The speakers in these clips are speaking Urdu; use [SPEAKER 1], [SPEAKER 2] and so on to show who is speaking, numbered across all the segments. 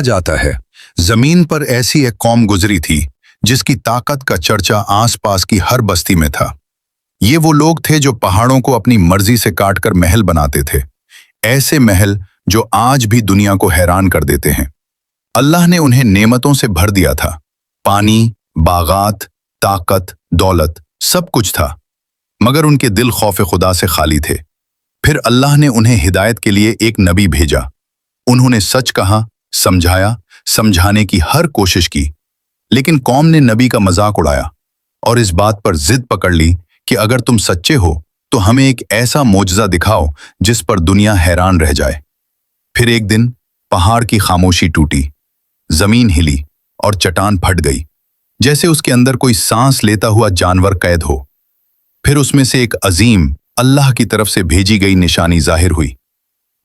[SPEAKER 1] کہا جاتا ہے زمین پر ایسی ایک قوم گزری تھی جس کی طاقت کا چرچا آس پاس کی ہر بستی میں تھا۔ یہ وہ لوگ تھے جو پہاڑوں کو اپنی مرضی سے کاٹ کر محل بناتے تھے، ایسے محل جو آج بھی دنیا کو حیران کر دیتے ہیں۔ اللہ نے انہیں نعمتوں سے بھر دیا تھا، پانی، باغات، طاقت، دولت، سب کچھ تھا، مگر ان کے دل خوف خدا سے خالی تھے۔ پھر اللہ نے انہیں ہدایت کے لیے ایک نبی بھیجا۔ انہوں نے سچ کہا، سمجھایا، سمجھانے کی ہر کوشش کی، لیکن قوم نے نبی کا مذاق اڑایا اور اس بات پر ضد پکڑ لی کہ اگر تم سچے ہو تو ہمیں ایک ایسا معجزہ دکھاؤ جس پر دنیا حیران رہ جائے۔ پھر ایک دن پہاڑ کی خاموشی ٹوٹی، زمین ہلی اور چٹان پھٹ گئی، جیسے اس کے اندر کوئی سانس لیتا ہوا جانور قید ہو۔ پھر اس میں سے ایک عظیم اللہ کی طرف سے بھیجی گئی نشانی ظاہر ہوئی،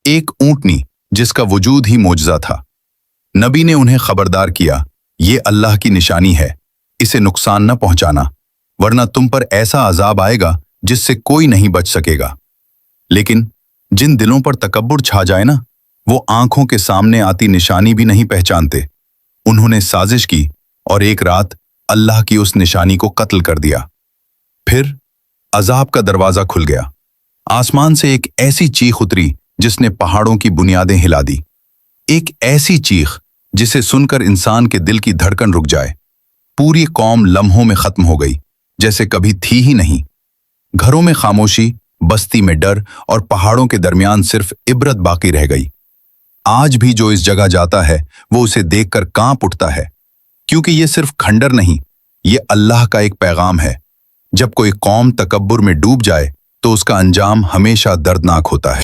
[SPEAKER 1] ایک اونٹنی جس کا وجود ہی معجزہ تھا۔ نبی نے انہیں خبردار کیا، یہ اللہ کی نشانی ہے، اسے نقصان نہ پہنچانا، ورنہ تم پر ایسا عذاب آئے گا جس سے کوئی نہیں بچ سکے گا۔ لیکن جن دلوں پر تکبر چھا جائے نا، وہ آنکھوں کے سامنے آتی نشانی بھی نہیں پہچانتے۔ انہوں نے سازش کی اور ایک رات اللہ کی اس نشانی کو قتل کر دیا۔ پھر عذاب کا دروازہ کھل گیا، آسمان سے ایک ایسی چیخ اتری جس نے پہاڑوں کی بنیادیں ہلا دی، ایک ایسی چیخ جسے سن کر انسان کے دل کی دھڑکن رک جائے۔ پوری قوم لمحوں میں ختم ہو گئی، جیسے کبھی تھی ہی نہیں۔ گھروں میں خاموشی، بستی میں ڈر اور پہاڑوں کے درمیان صرف عبرت باقی رہ گئی۔ آج بھی جو اس جگہ جاتا ہے وہ اسے دیکھ کر کانپ اٹھتا ہے، کیونکہ یہ صرف کھنڈر نہیں، یہ اللہ کا ایک پیغام ہے۔ جب کوئی قوم تکبر میں ڈوب جائے تو اس کا انجام ہمیشہ دردناک ہوتا ہے۔